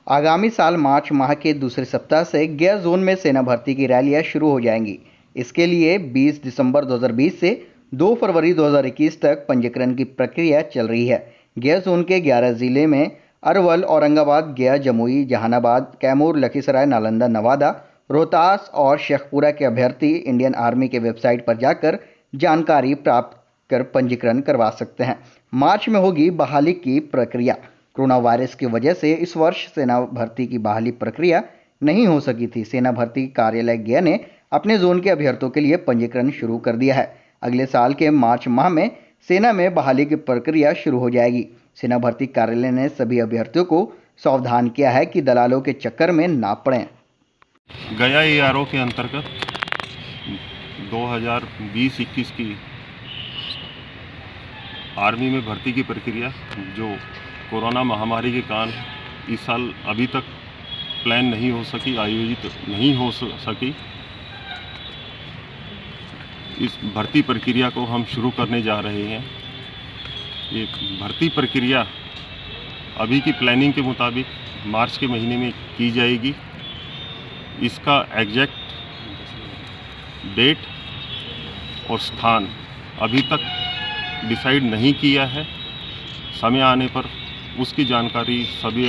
आगामी साल मार्च माह के दूसरे सप्ताह से गया जोन में सेना भर्ती की रैलियां शुरू हो जाएंगी। इसके लिए 20 दिसंबर 2020 से 2 फरवरी 2021 तक पंजीकरण की प्रक्रिया चल रही है। गया जोन के 11 जिले में अरवल, औरंगाबाद, गया, जमुई, जहानाबाद, कैमूर, लखीसराय, नालंदा, नवादा, रोहतास और शेखपुरा के अभ्यर्थी इंडियन आर्मी के वेबसाइट पर जाकर जानकारी प्राप्त कर पंजीकरण करवा सकते हैं। मार्च में होगी बहाली की प्रक्रिया। कोरोना वायरस की वजह से इस वर्ष सेना भर्ती की बहाली प्रक्रिया नहीं हो सकी थी। सेना भर्ती कार्यालय गया ने अपने जोन के अभ्यर्थियों के लिए पंजीकरण शुरू कर दिया है। अगले साल के मार्च माह में सेना में बहाली की प्रक्रिया शुरू हो जाएगी। सेना भर्ती कार्यालय ने सभी अभ्यर्थियों को सावधान किया है कि दलालों के चक्कर में ना पड़ें। गया एआरओ के अंतर्गत 2020-21 की आर्मी में भर्ती की प्रक्रिया जो कोरोना महामारी के कारण इस साल अभी तक प्लान नहीं हो सकी, आयोजित नहीं हो सकी, इस भर्ती प्रक्रिया को हम शुरू करने जा रहे हैं। ये भर्ती प्रक्रिया अभी की प्लानिंग के मुताबिक मार्च के महीने में की जाएगी। इसका एग्जैक्ट डेट और स्थान अभी तक डिसाइड नहीं किया है। समय आने पर उसकी जानकारी सभी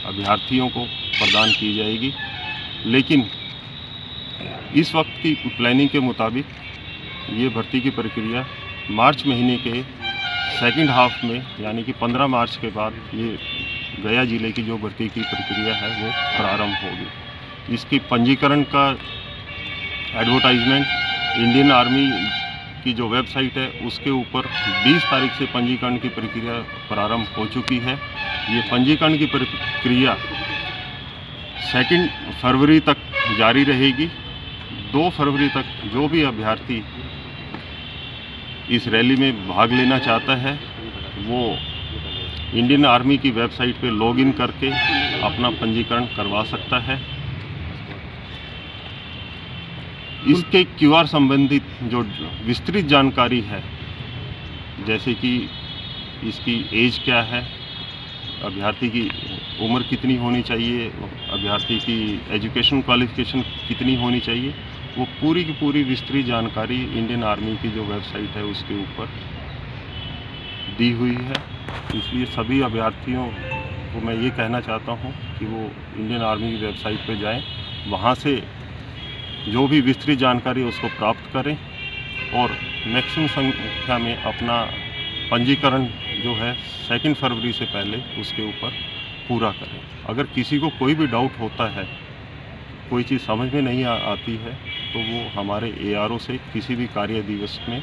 अभ्यर्थियों को प्रदान की जाएगी। लेकिन इस वक्त की प्लानिंग के मुताबिक ये भर्ती की प्रक्रिया मार्च महीने के सेकंड हाफ में यानी कि 15 मार्च के बाद ये गया ज़िले की जो भर्ती की प्रक्रिया है वो प्रारंभ होगी। इसकी पंजीकरण का एडवर्टाइजमेंट इंडियन आर्मी की जो वेबसाइट है उसके ऊपर 20 तारीख से पंजीकरण की प्रक्रिया प्रारंभ हो चुकी है। ये पंजीकरण की प्रक्रिया 2 फरवरी तक जारी रहेगी। 2 फरवरी तक जो भी अभ्यर्थी इस रैली में भाग लेना चाहता है वो इंडियन आर्मी की वेबसाइट पे लॉगिन करके अपना पंजीकरण करवा सकता है। इसके क्यूआर संबंधित जो विस्तृत जानकारी है, जैसे कि इसकी एज क्या है, अभ्यर्थी की उम्र कितनी होनी चाहिए, अभ्यर्थी की एजुकेशन क्वालिफिकेशन कितनी होनी चाहिए, वो पूरी की पूरी विस्तृत जानकारी इंडियन आर्मी की जो वेबसाइट है उसके ऊपर दी हुई है। इसलिए सभी अभ्यर्थियों को मैं ये कहना चाहता हूँ कि वो इंडियन आर्मी की वेबसाइट पर जाएँ, वहाँ से जो भी विस्तृत जानकारी उसको प्राप्त करें और मैक्सिमम संख्या में अपना पंजीकरण जो है 2 फरवरी से पहले उसके ऊपर पूरा करें। अगर किसी को कोई भी डाउट होता है, कोई चीज़ समझ में नहीं आती है, तो वो हमारे एआरओ से किसी भी कार्य दिवस में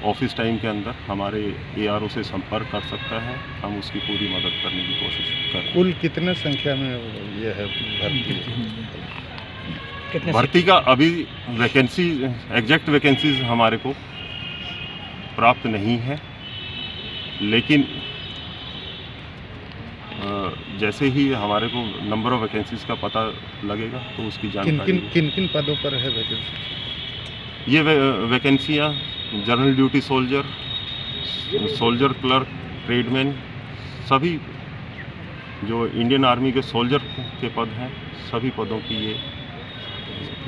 ऑफिस टाइम के अंदर हमारे एआरओ से संपर्क कर सकता है। हम उसकी पूरी मदद करने की कोशिश करें। कुल कितने संख्या में ये है भर्ती का अभी वैकेंसी एग्जैक्ट वैकेंसीज हमारे को प्राप्त नहीं है, लेकिन जैसे ही हमारे को नंबर ऑफ वैकेंसीज का पता लगेगा तो उसकी जानकारी। किन पदों पर है वैकेंसी? ये वैकेंसियाँ general duty soldier, soldier clerk, tradesman, सभी जो इंडियन आर्मी के सोल्जर के पद हैं, सभी पदों की ये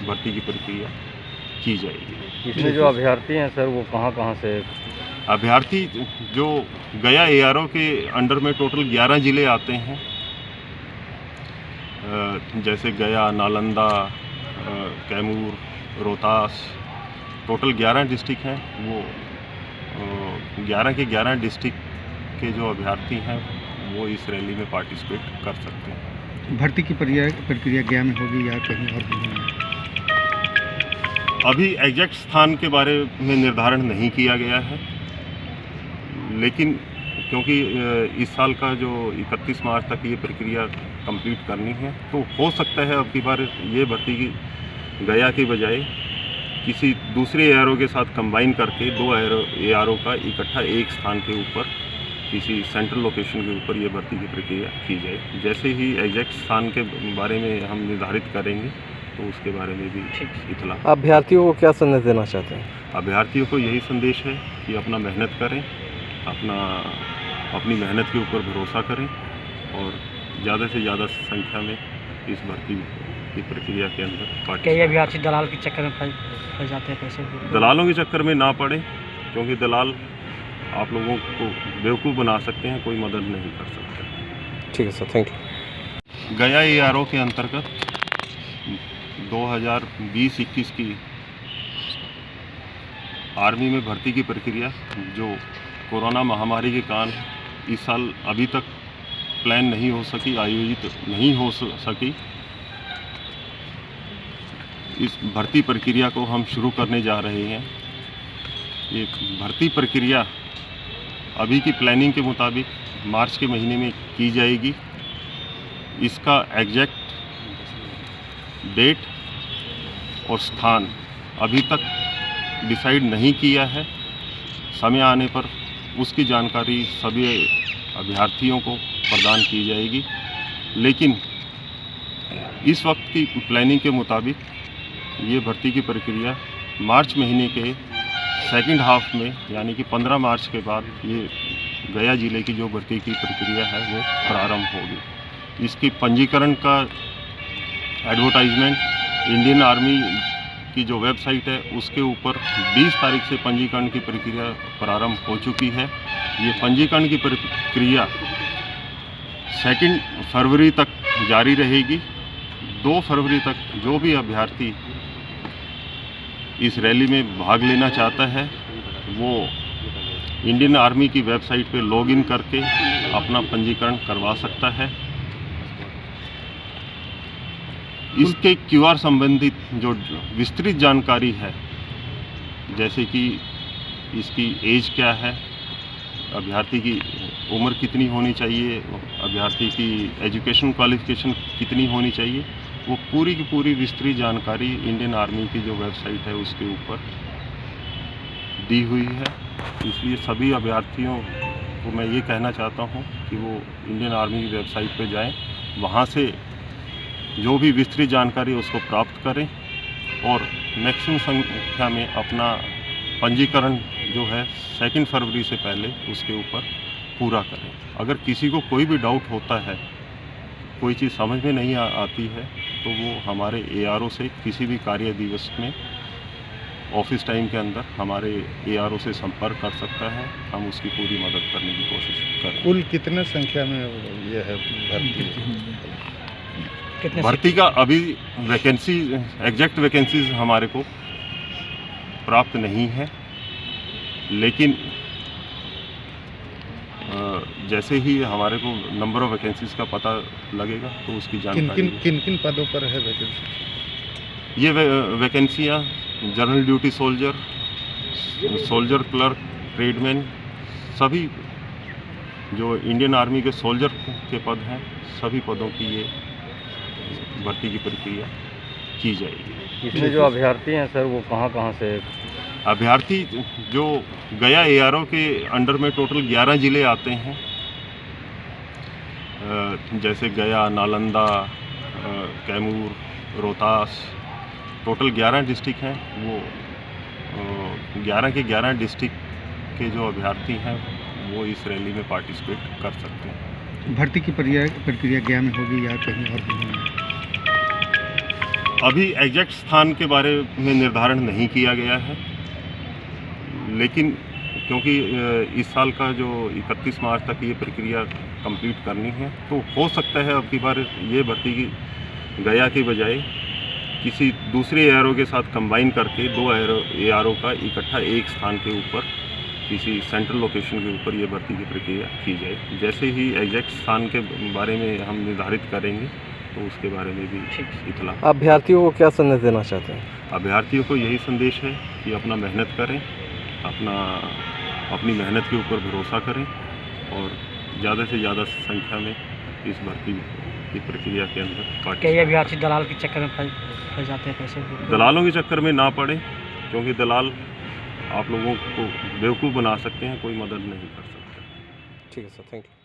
भर्ती की प्रक्रिया की जाएगी। इसमें जो अभ्यर्थी हैं सर वो कहाँ से? अभ्यर्थी जो गया एआरओ के अंडर में टोटल 11 ज़िले आते हैं, जैसे गया, नालंदा, कैमूर, रोहतास, टोटल 11 डिस्ट्रिक्ट हैं। वो 11 के 11 डिस्ट्रिक्ट के जो अभ्यर्थी हैं वो इस रैली में पार्टिसिपेट कर सकते हैं। भर्ती की प्रक्रिया गया में होगी या कहीं और भी? अभी एग्जैक्ट स्थान के बारे में निर्धारण नहीं किया गया है, लेकिन क्योंकि इस साल का जो 31 मार्च तक ये प्रक्रिया कंप्लीट करनी है, तो हो सकता है अब की बार ये भर्ती की गया के बजाय किसी दूसरे एआरओ के साथ कंबाइन करके 2 एआरओ का इकट्ठा एक स्थान के ऊपर किसी सेंट्रल लोकेशन के ऊपर ये भर्ती की प्रक्रिया की जाए। जैसे ही एग्जैक्ट स्थान के बारे में हम निर्धारित करेंगे तो उसके बारे में भी इतला। अभ्यर्थियों को क्या संदेश देना चाहते हैं? अभ्यर्थियों को यही संदेश है कि अपना मेहनत करें, अपनी मेहनत के ऊपर भरोसा करें और ज़्यादा से ज़्यादा संख्या में इस भर्ती की प्रक्रिया के अंदर कई अभ्यर्थी दलाल के चक्कर में फंस जाते हैं, पैसे दलालों के चक्कर में ना पड़े, क्योंकि दलाल आप लोगों को बेवकूफ़ बना सकते हैं, कोई मदद नहीं कर सकता। ठीक है सर, थैंक यू। गया ARO के अंतर्गत 2020-21 की आर्मी में भर्ती की प्रक्रिया जो कोरोना महामारी के कारण इस साल अभी तक प्लान नहीं हो सकी, आयोजित नहीं हो सकी, इस भर्ती प्रक्रिया को हम शुरू करने जा रहे हैं। ये भर्ती प्रक्रिया अभी की प्लानिंग के मुताबिक मार्च के महीने में की जाएगी। इसका एग्जैक्ट डेट और स्थान अभी तक डिसाइड नहीं किया है। समय आने पर उसकी जानकारी सभी अभ्यर्थियों को प्रदान की जाएगी, लेकिन इस वक्त की प्लानिंग के मुताबिक ये भर्ती की प्रक्रिया मार्च महीने के सेकंड हाफ में, यानी कि 15 मार्च के बाद ये गया ज़िले की जो भर्ती की प्रक्रिया है वो प्रारंभ होगी। इसकी पंजीकरण का एडवर्टाइजमेंट इंडियन आर्मी की जो वेबसाइट है उसके ऊपर 20 तारीख से पंजीकरण की प्रक्रिया प्रारंभ हो चुकी है। ये पंजीकरण की प्रक्रिया 2 फरवरी तक जारी रहेगी। 2 फरवरी तक जो भी अभ्यर्थी इस रैली में भाग लेना चाहता है वो इंडियन आर्मी की वेबसाइट पे लॉगिन करके अपना पंजीकरण करवा सकता है। इसके QR संबंधित जो विस्तृत जानकारी है, जैसे कि इसकी एज क्या है, अभ्यर्थी की उम्र कितनी होनी चाहिए, अभ्यर्थी की एजुकेशन क्वालिफिकेशन कितनी होनी चाहिए, वो पूरी की पूरी विस्तृत जानकारी इंडियन आर्मी की जो वेबसाइट है उसके ऊपर दी हुई है। इसलिए सभी अभ्यर्थियों को मैं ये कहना चाहता हूँ कि वो इंडियन आर्मी की वेबसाइट पर जाएं, वहाँ से जो भी विस्तृत जानकारी है उसको प्राप्त करें और मैक्सिमम संख्या में अपना पंजीकरण जो है 2 फरवरी से पहले उसके ऊपर पूरा करें। अगर किसी को कोई भी डाउट होता है, कोई चीज़ समझ में नहीं आती है, तो वो हमारे ARO से किसी भी कार्य दिवस में ऑफिस टाइम के अंदर हमारे ARO से संपर्क कर सकता है। हम उसकी पूरी मदद करने की कोशिश करें। कुल कितने संख्या में ये है भर्ती का अभी वैकेंसी, एग्जैक्ट वैकेंसीज हमारे को प्राप्त नहीं है, लेकिन जैसे ही हमारे को नंबर ऑफ वैकेंसीज का पता लगेगा तो उसकी जानकारी। किन पदों पर है वैकेंसी? ये वैकेंसियाँ general duty soldier, soldier clerk, tradesman, सभी जो इंडियन आर्मी के सोल्जर के पद हैं, सभी पदों की ये भर्ती की प्रक्रिया की जाएगी। इसमें जो अभ्यर्थी हैं सर वो कहाँ से? अभ्यर्थी जो गया ARO के अंडर में टोटल 11 ज़िले आते हैं, जैसे गया, नालंदा, कैमूर, रोहतास, टोटल 11 डिस्ट्रिक्ट हैं। वो 11 के 11 डिस्ट्रिक्ट के जो अभ्यर्थी हैं वो इस रैली में पार्टिसिपेट कर सकते हैं। भर्ती की प्रक्रिया गया में होगी या कहीं और भी होगी? अभी एग्जैक्ट स्थान के बारे में निर्धारण नहीं किया गया है, लेकिन क्योंकि इस साल का जो 31 मार्च तक ये प्रक्रिया कंप्लीट करनी है, तो हो सकता है अब की बार ये भर्ती की गया के बजाय किसी दूसरे ARO के साथ कंबाइन करके 2 ARO का इकट्ठा एक स्थान के ऊपर किसी सेंट्रल लोकेशन के ऊपर ये भर्ती की प्रक्रिया की जाए। जैसे ही एग्जैक्ट स्थान के बारे में हम निर्धारित करेंगे तो उसके बारे में भी इतला। अभ्यर्थियों को क्या संदेश देना चाहते हैं? अभ्यर्थियों को यही संदेश है कि अपना मेहनत करें, अपनी मेहनत के ऊपर भरोसा करें और ज़्यादा से ज़्यादा संख्या में इस भर्ती की प्रक्रिया के अंदर। कई अभ्यर्थी दलाल के चक्कर में फंस जाते हैं, पैसे दलालों के चक्कर में ना पड़े, क्योंकि दलाल आप लोगों को बेवकूफ़ बना सकते हैं, कोई मदद नहीं कर सकते। ठीक है सर, थैंक यू।